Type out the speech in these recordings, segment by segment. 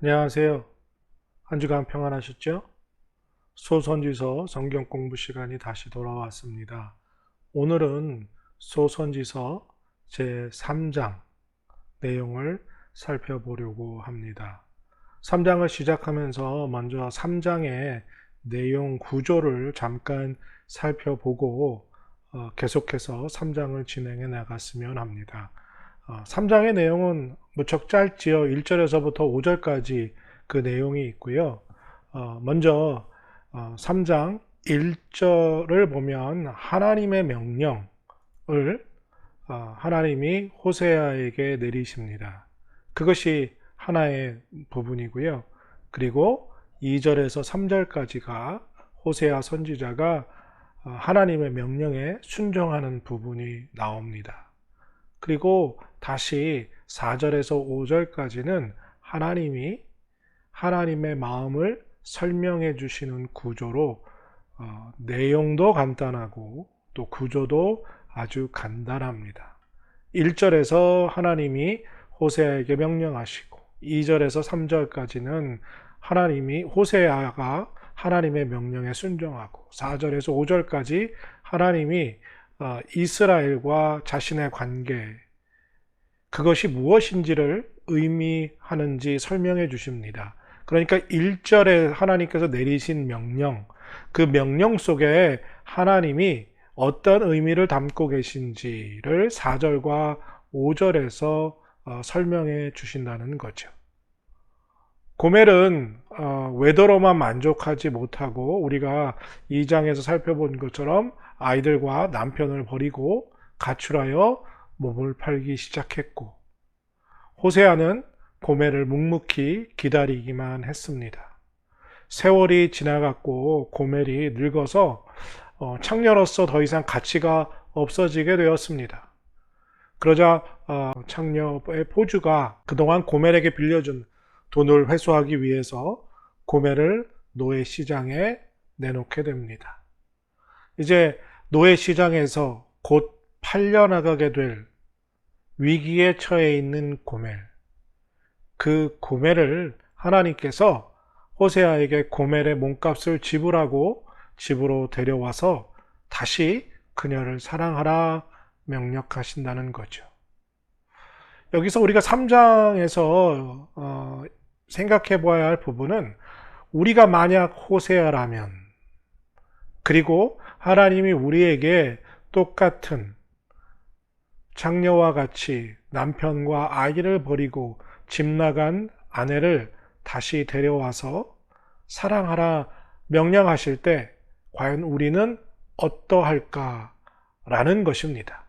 안녕하세요. 한 주간 평안하셨죠? 소선지서 성경 공부 시간이 다시 돌아왔습니다. 오늘은 소선지서 제3장 내용을 살펴보려고 합니다. 3장을 시작하면서 먼저 3장의 내용 구조를 잠깐 살펴보고 계속해서 3장을 진행해 나갔으면 합니다. 3장의 내용은 무척 짧지요. 1절에서부터 5절까지 그 내용이 있고요. 먼저 3장 1절을 보면 하나님의 명령을 하나님이 호세아에게 내리십니다. 그것이 하나의 부분이고요. 그리고 2절에서 3절까지가 호세아 선지자가 하나님의 명령에 순종하는 부분이 나옵니다. 그리고 다시 4절에서 5절까지는 하나님이 하나님의 마음을 설명해 주시는 구조로 내용도 간단하고 또 구조도 아주 간단합니다. 1절에서 하나님이 호세아에게 명령하시고 2절에서 3절까지는 하나님이 호세아가 하나님의 명령에 순종하고 4절에서 5절까지 하나님이 이스라엘과 자신의 관계, 그것이 무엇인지를 의미하는지 설명해 주십니다. 그러니까 1절에 하나님께서 내리신 명령, 그 명령 속에 하나님이 어떤 의미를 담고 계신지를 4절과 5절에서 설명해 주신다는 거죠. 고멜은 외도로만 만족하지 못하고 우리가 2장에서 살펴본 것처럼 아이들과 남편을 버리고 가출하여 몸을 팔기 시작했고, 호세아는 고멜을 묵묵히 기다리기만 했습니다. 세월이 지나갔고 고멜이 늙어서 창녀로서 더 이상 가치가 없어지게 되었습니다. 그러자 창녀의 포주가 그동안 고멜에게 빌려준 돈을 회수하기 위해서 고멜을 노예 시장에 내놓게 됩니다. 이제 노예 시장에서 곧 팔려나가게 될 위기에 처해 있는 고멜, 그 고멜을 하나님께서 호세아에게 고멜의 몸값을 지불하고 집으로 데려와서 다시 그녀를 사랑하라 명령하신다는 거죠. 여기서 우리가 3장에서 생각해 봐야 할 부분은, 우리가 만약 호세아라면, 그리고 하나님이 우리에게 똑같은 장녀와 같이 남편과 아이를 버리고 집 나간 아내를 다시 데려와서 사랑하라 명령하실 때 과연 우리는 어떠할까라는 것입니다.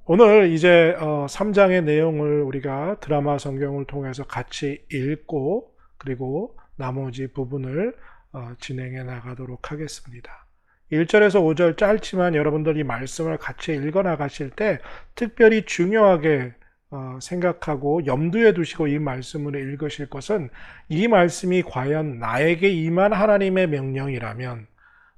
오늘 이제 3장의 내용을 우리가 드라마 성경을 통해서 같이 읽고 그리고 나머지 부분을 진행해 나가도록 하겠습니다. 1절에서 5절 짧지만 여러분들이 말씀을 같이 읽어 나가실 때 특별히 중요하게 생각하고 염두에 두시고 이 말씀을 읽으실 것은, 이 말씀이 과연 나에게 임한 하나님의 명령이라면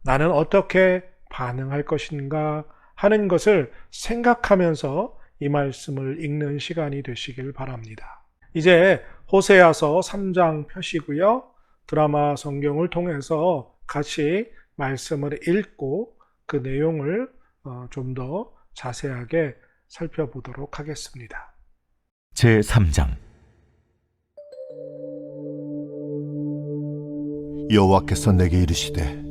나는 어떻게 반응할 것인가 하는 것을 생각하면서 이 말씀을 읽는 시간이 되시길 바랍니다. 이제 호세아서 3장 펴시고요. 드라마 성경을 통해서 같이 말씀을 읽고 그 내용을 좀 더 자세하게 살펴보도록 하겠습니다. 제3장. 여호와께서 내게 이르시되,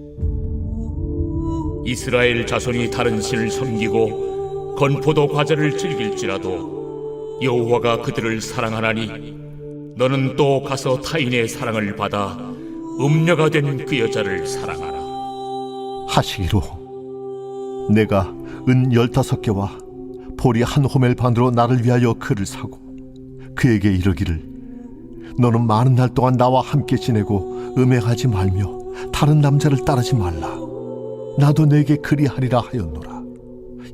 이스라엘 자손이 다른 신을 섬기고 건포도 과자를 즐길지라도 여호와가 그들을 사랑하나니 너는 또 가서 타인의 사랑을 받아 음녀가 된 그 여자를 사랑하라. 하시기로 내가 은 15개와 보리 한 호멜 반으로 나를 위하여 그를 사고 그에게 이르기를, 너는 많은 날 동안 나와 함께 지내고 음행하지 말며 다른 남자를 따르지 말라. 나도 내게 그리하리라 하였노라.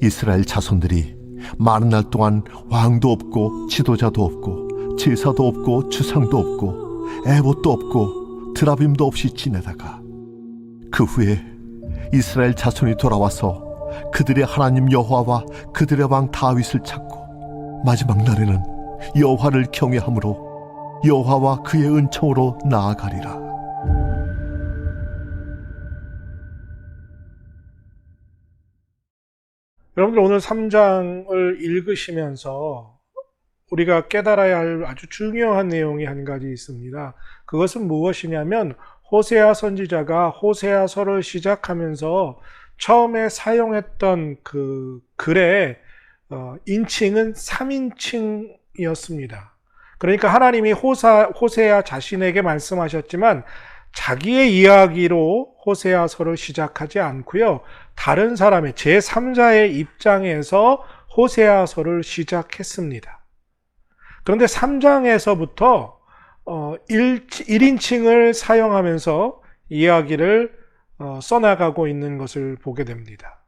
이스라엘 자손들이 많은 날 동안 왕도 없고 지도자도 없고 제사도 없고 주상도 없고 에봇도 없고 드라빔도 없이 지내다가 그 후에 이스라엘 자손이 돌아와서 그들의 하나님 여호와와 그들의 왕 다윗을 찾고 마지막 날에는 여호와를 경외함으로 여호와와 그의 은총으로 나아가리라. 여러분들 오늘 3장을 읽으시면서 우리가 깨달아야 할 아주 중요한 내용이 한 가지 있습니다. 그것은 무엇이냐면 호세아 선지자가 호세아서를 시작하면서 처음에 사용했던 그 글의 인칭은 3인칭이었습니다. 그러니까 하나님이 호세아 자신에게 말씀하셨지만 자기의 이야기로 호세아서를 시작하지 않고요. 다른 사람의 제3자의 입장에서 호세아서를 시작했습니다. 그런데 3장에서부터 1인칭을 사용하면서 이야기를 써나가고 있는 것을 보게 됩니다.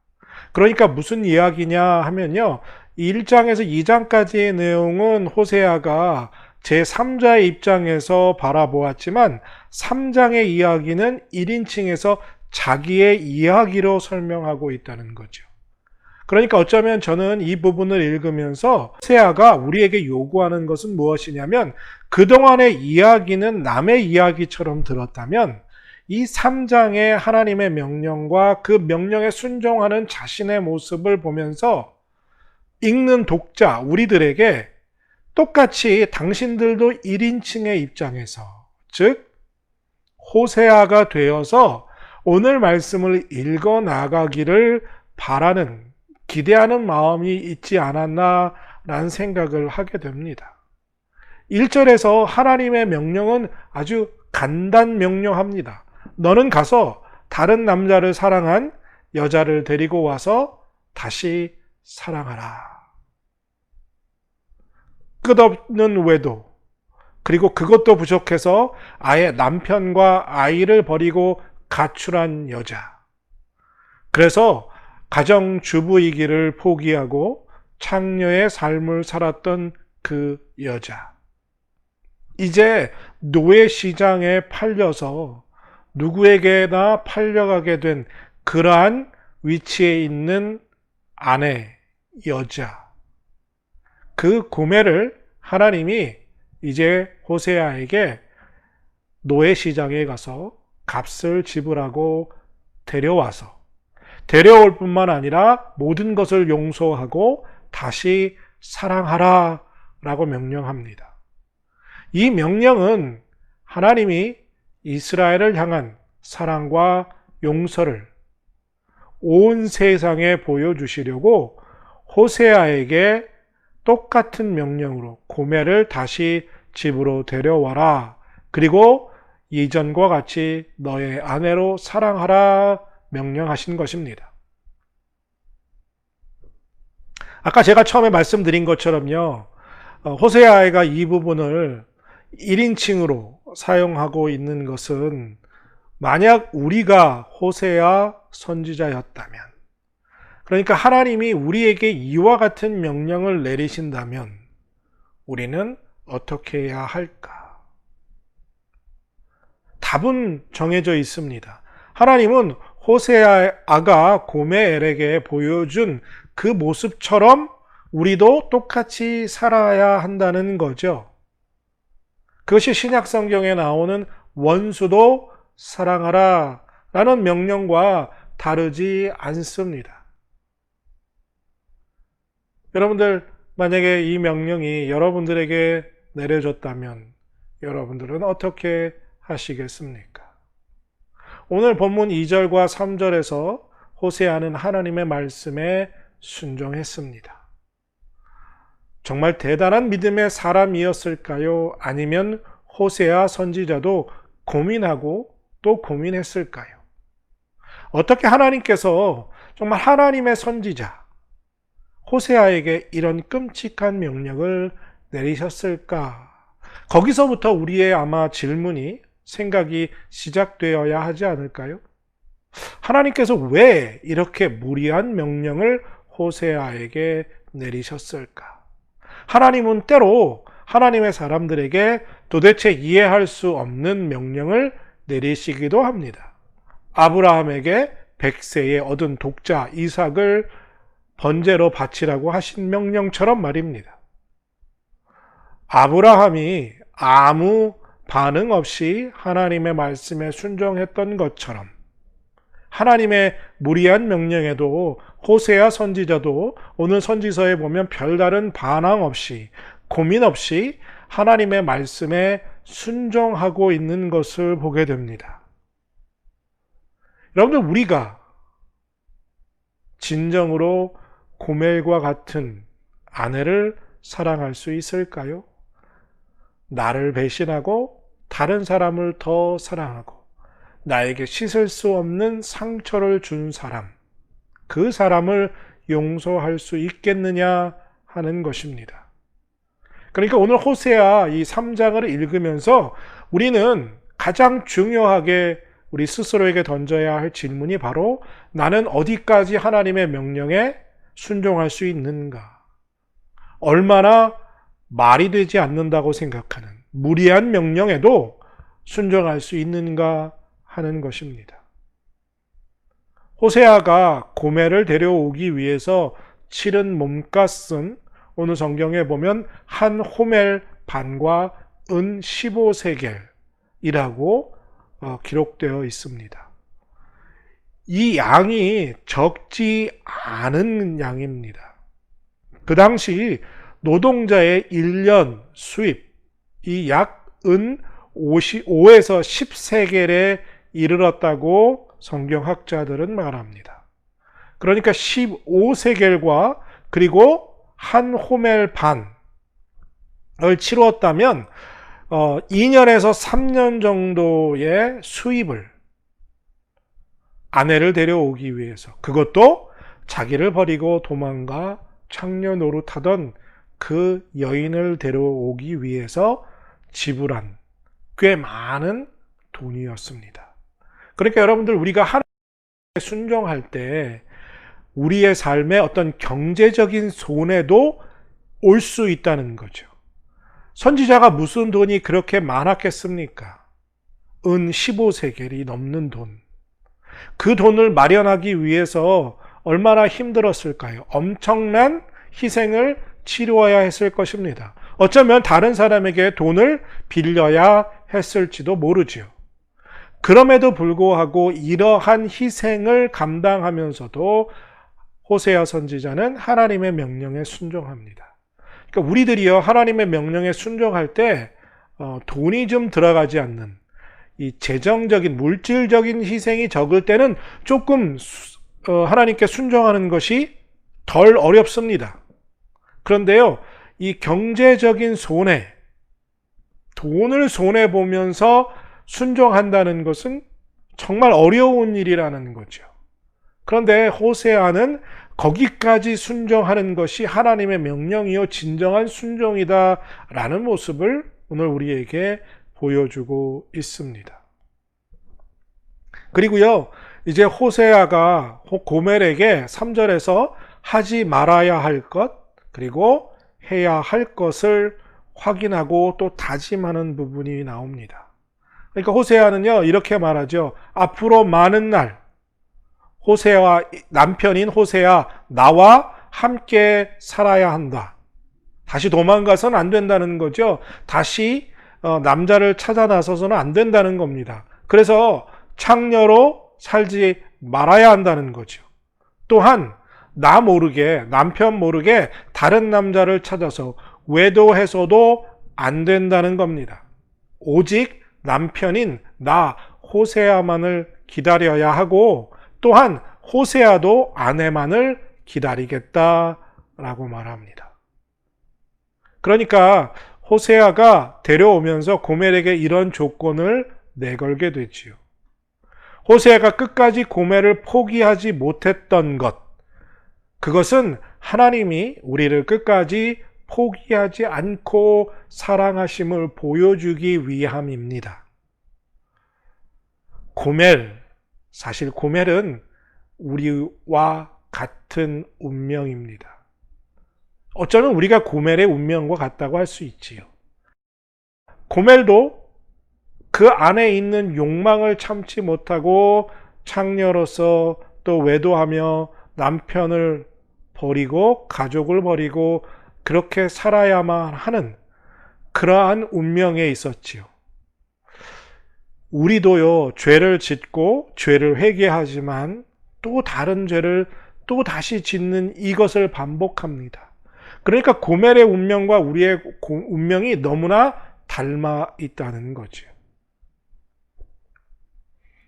그러니까 무슨 이야기냐 하면요. 1장에서 2장까지의 내용은 호세아가 제3자의 입장에서 바라보았지만 3장의 이야기는 1인칭에서 자기의 이야기로 설명하고 있다는 거죠. 그러니까 어쩌면 저는 이 부분을 읽으면서 호세아가 우리에게 요구하는 것은 무엇이냐면 그동안의 이야기는 남의 이야기처럼 들었다면 이 3장의 하나님의 명령과 그 명령에 순종하는 자신의 모습을 보면서 읽는 독자, 우리들에게 똑같이 당신들도 1인칭의 입장에서, 즉 호세아가 되어서 오늘 말씀을 읽어 나가기를 바라는, 기대하는 마음이 있지 않았나라는 생각을 하게 됩니다. 1절에서 하나님의 명령은 아주 간단 명령합니다. 너는 가서 다른 남자를 사랑한 여자를 데리고 와서 다시 사랑하라. 끝없는 외도, 그리고 그것도 부족해서 아예 남편과 아이를 버리고 가출한 여자. 그래서 가정주부이기를 포기하고 창녀의 삶을 살았던 그 여자. 이제 노예 시장에 팔려서 누구에게나 팔려가게 된 그러한 위치에 있는 아내, 여자. 그 구매를 하나님이 이제 호세아에게 노예 시장에 가서 값을 지불하고 데려올 뿐만 아니라 모든 것을 용서하고 다시 사랑하라 라고 명령합니다. 이 명령은 하나님이 이스라엘을 향한 사랑과 용서를 온 세상에 보여주시려고 호세아에게 똑같은 명령으로 고멜을 다시 집으로 데려와라. 그리고 이전과 같이 너의 아내로 사랑하라 명령하신 것입니다. 아까 제가 처음에 말씀드린 것처럼요. 호세아가 이 부분을 1인칭으로 사용하고 있는 것은 만약 우리가 호세아 선지자였다면, 그러니까 하나님이 우리에게 이와 같은 명령을 내리신다면 우리는 어떻게 해야 할까? 답은 정해져 있습니다. 하나님은 호세아가 고멜에게 보여준 그 모습처럼 우리도 똑같이 살아야 한다는 거죠. 그것이 신약 성경에 나오는 원수도 사랑하라 라는 명령과 다르지 않습니다. 여러분들, 만약에 이 명령이 여러분들에게 내려졌다면 여러분들은 어떻게 하시겠습니까? 오늘 본문 2절과 3절에서 호세아는 하나님의 말씀에 순종했습니다. 정말 대단한 믿음의 사람이었을까요? 아니면 호세아 선지자도 고민하고 또 고민했을까요? 어떻게 하나님께서 정말 하나님의 선지자 호세아에게 이런 끔찍한 명령을 내리셨을까? 거기서부터 우리의 아마 질문이, 생각이 시작되어야 하지 않을까요? 하나님께서 왜 이렇게 무리한 명령을 호세아에게 내리셨을까? 하나님은 때로 하나님의 사람들에게 도대체 이해할 수 없는 명령을 내리시기도 합니다. 아브라함에게 100세에 얻은 독자 이삭을 번제로 바치라고 하신 명령처럼 말입니다. 아브라함이 아무 반응 없이 하나님의 말씀에 순종했던 것처럼 하나님의 무리한 명령에도 호세아 선지자도 오늘 선지서에 보면 별다른 반항 없이 고민 없이 하나님의 말씀에 순종하고 있는 것을 보게 됩니다. 여러분들, 우리가 진정으로 고멜과 같은 아내를 사랑할 수 있을까요? 나를 배신하고 다른 사람을 더 사랑하고 나에게 씻을 수 없는 상처를 준 사람, 그 사람을 용서할 수 있겠느냐 하는 것입니다. 그러니까 오늘 호세아 이 3장을 읽으면서 우리는 가장 중요하게 우리 스스로에게 던져야 할 질문이 바로 나는 어디까지 하나님의 명령에 순종할 수 있는가? 얼마나 말이 되지 않는다고 생각하는 무리한 명령에도 순종할 수 있는가 하는 것입니다. 호세아가 고멜을 데려오기 위해서 치른 몸값은 오늘 성경에 보면 한 호멜 반과 은 15세겔이라고 기록되어 있습니다. 이 양이 적지 않은 양입니다. 그 당시 노동자의 1년 수입이 약 은 5에서 10세겔에 이르렀다고 성경학자들은 말합니다. 그러니까 15세겔과 그리고 한 호멜 반을 치루었다면 2년에서 3년 정도의 수입을 아내를 데려오기 위해서, 그것도 자기를 버리고 도망가 창녀 노릇하던 그 여인을 데려오기 위해서 지불한 꽤 많은 돈이었습니다. 그러니까 여러분들, 우리가 하나님께 순종할 때 우리의 삶에 어떤 경제적인 손해도 올 수 있다는 거죠. 선지자가 무슨 돈이 그렇게 많았겠습니까? 은 15세겔이 넘는 돈. 그 돈을 마련하기 위해서 얼마나 힘들었을까요? 엄청난 희생을 치루어야 했을 것입니다. 어쩌면 다른 사람에게 돈을 빌려야 했을지도 모르지요. 그럼에도 불구하고 이러한 희생을 감당하면서도 호세아 선지자는 하나님의 명령에 순종합니다. 그러니까 우리들이요, 하나님의 명령에 순종할 때 돈이 좀 들어가지 않는 이 재정적인, 물질적인 희생이 적을 때는 조금 하나님께 순종하는 것이 덜 어렵습니다. 그런데요, 이 경제적인 손해, 돈을 손해보면서 순종한다는 것은 정말 어려운 일이라는 거죠. 그런데 호세아는 거기까지 순종하는 것이 하나님의 명령이요 진정한 순종이다라는 모습을 오늘 우리에게 보여주고 있습니다. 그리고요, 이제 호세아가 고멜에게 3절에서 하지 말아야 할 것, 그리고 해야 할 것을 확인하고 또 다짐하는 부분이 나옵니다. 그러니까 호세아는요, 이렇게 말하죠. 앞으로 많은 날, 호세아, 남편인 호세아, 나와 함께 살아야 한다. 다시 도망가서는 안 된다는 거죠. 다시 남자를 찾아 나서서는 안 된다는 겁니다. 그래서 창녀로 살지 말아야 한다는 거죠. 또한 나 모르게, 남편 모르게 다른 남자를 찾아서 외도해서도 안 된다는 겁니다. 오직 남편인 나 호세아만을 기다려야 하고, 또한 호세아도 아내만을 기다리겠다라고 말합니다. 그러니까 호세아가 데려오면서 고멜에게 이런 조건을 내걸게 되지요. 호세아가 끝까지 고멜을 포기하지 못했던 것, 그것은 하나님이 우리를 끝까지 포기하지 않고 사랑하심을 보여주기 위함입니다. 고멜, 사실 고멜은 우리와 같은 운명입니다. 어쩌면 우리가 고멜의 운명과 같다고 할 수 있지요. 고멜도 그 안에 있는 욕망을 참지 못하고 창녀로서 또 외도하며 남편을 버리고 가족을 버리고 그렇게 살아야만 하는 그러한 운명에 있었지요. 우리도요, 죄를 짓고 죄를 회개하지만 또 다른 죄를 또 다시 짓는 이것을 반복합니다. 그러니까 고멜의 운명과 우리의 운명이 너무나 닮아 있다는 거죠.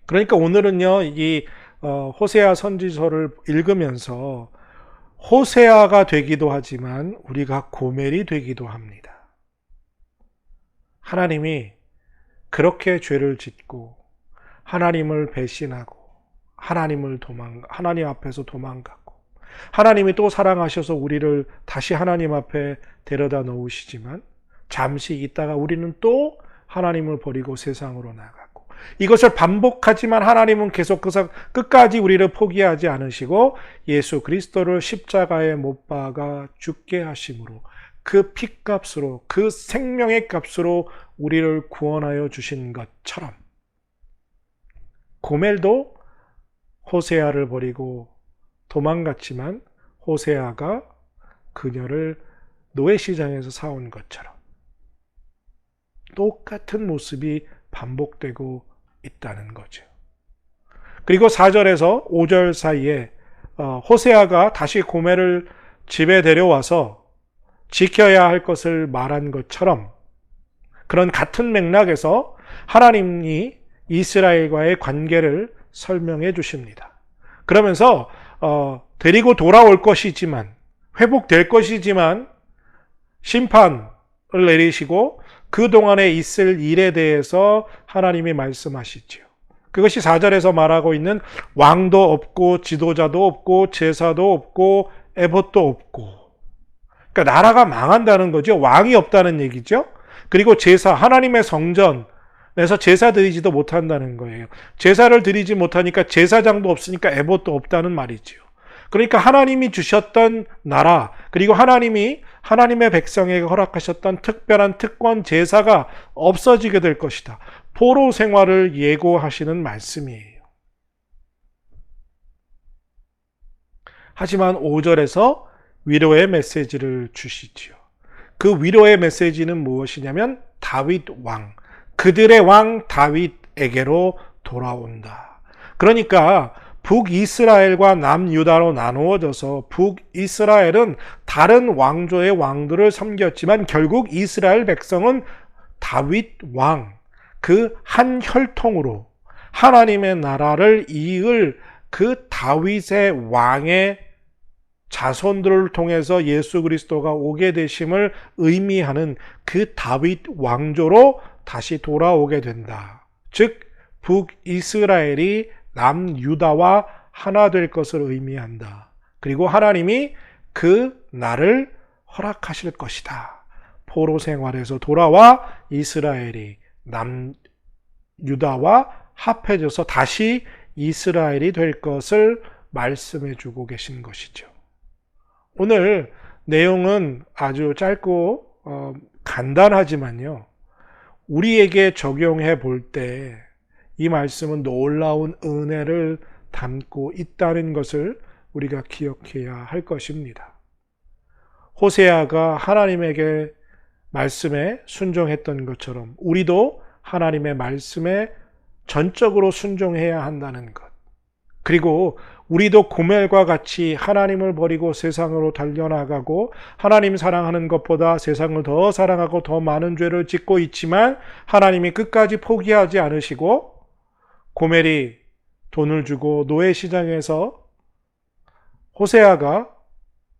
그러니까 오늘은요, 이 호세아 선지서를 읽으면서 호세아가 되기도 하지만 우리가 고멜이 되기도 합니다. 하나님이 그렇게 죄를 짓고 하나님을 배신하고 하나님 앞에서 도망가고 하나님이 또 사랑하셔서 우리를 다시 하나님 앞에 데려다 놓으시지만 잠시 있다가 우리는 또 하나님을 버리고 세상으로 나가고 이것을 반복하지만 하나님은 계속 끝까지 우리를 포기하지 않으시고 예수 그리스도를 십자가에 못 박아 죽게 하심으로 그 피값으로 그 생명의 값으로 우리를 구원하여 주신 것처럼 고멜도 호세아를 버리고 도망갔지만 호세아가 그녀를 노예시장에서 사온 것처럼 똑같은 모습이 반복되고 있다는 거죠. 그리고 4절에서 5절 사이에 호세아가 다시 고멜을 집에 데려와서 지켜야 할 것을 말한 것처럼 그런 같은 맥락에서 하나님이 이스라엘과의 관계를 설명해 주십니다. 그러면서 데리고 돌아올 것이지만 회복될 것이지만 심판을 내리시고 그동안에 있을 일에 대해서 하나님이 말씀하시죠. 그것이 4절에서 말하고 있는 왕도 없고 지도자도 없고 제사도 없고 에봇도 없고 그러니까 나라가 망한다는 거죠. 왕이 없다는 얘기죠. 그리고 제사, 하나님의 성전에서 제사 드리지도 못한다는 거예요. 제사를 드리지 못하니까 제사장도 없으니까 에봇도 없다는 말이죠. 그러니까 하나님이 주셨던 나라, 그리고 하나님이 하나님의 백성에게 허락하셨던 특별한 특권 제사가 없어지게 될 것이다. 포로 생활을 예고하시는 말씀이에요. 하지만 5절에서 위로의 메시지를 주시지요. 그 위로의 메시지는 무엇이냐면 다윗 왕, 그들의 왕 다윗에게로 돌아온다. 그러니까 북이스라엘과 남유다로 나누어져서 북이스라엘은 다른 왕조의 왕들을 섬겼지만 결국 이스라엘 백성은 다윗 왕, 그 한 혈통으로 하나님의 나라를 이을 그 다윗의 왕의 자손들을 통해서 예수 그리스도가 오게 되심을 의미하는 그 다윗 왕조로 다시 돌아오게 된다. 즉 북이스라엘이 남유다와 하나 될 것을 의미한다. 그리고 하나님이 그 날을 허락하실 것이다. 포로 생활에서 돌아와 이스라엘이 남유다와 합해져서 다시 이스라엘이 될 것을 말씀해 주고 계신 것이죠. 오늘 내용은 아주 짧고 간단하지만요. 우리에게 적용해 볼 때 이 말씀은 놀라운 은혜를 담고 있다는 것을 우리가 기억해야 할 것입니다. 호세아가 하나님에게 말씀에 순종했던 것처럼 우리도 하나님의 말씀에 전적으로 순종해야 한다는 것. 그리고 우리도 고멜과 같이 하나님을 버리고 세상으로 달려나가고 하나님 사랑하는 것보다 세상을 더 사랑하고 더 많은 죄를 짓고 있지만 하나님이 끝까지 포기하지 않으시고 고멜이 돈을 주고 노예시장에서 호세아가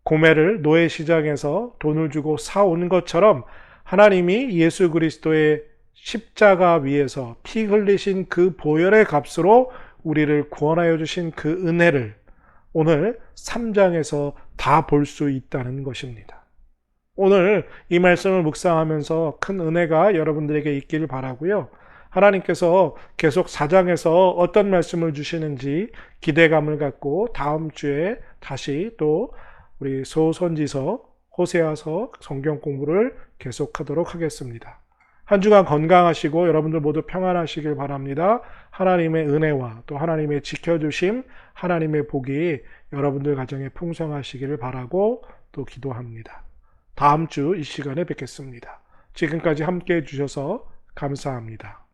고멜을 노예시장에서 돈을 주고 사온 것처럼 하나님이 예수 그리스도의 십자가 위에서 피 흘리신 그 보혈의 값으로 우리를 구원하여 주신 그 은혜를 오늘 3장에서 다 볼 수 있다는 것입니다. 오늘 이 말씀을 묵상하면서 큰 은혜가 여러분들에게 있기를 바라고요. 하나님께서 계속 4장에서 어떤 말씀을 주시는지 기대감을 갖고 다음 주에 다시 또 우리 소선지서, 호세아서 성경 공부를 계속하도록 하겠습니다. 한 주간 건강하시고 여러분들 모두 평안하시길 바랍니다. 하나님의 은혜와 또 하나님의 지켜주심, 하나님의 복이 여러분들 가정에 풍성하시기를 바라고 또 기도합니다. 다음 주 이 시간에 뵙겠습니다. 지금까지 함께 해주셔서 감사합니다.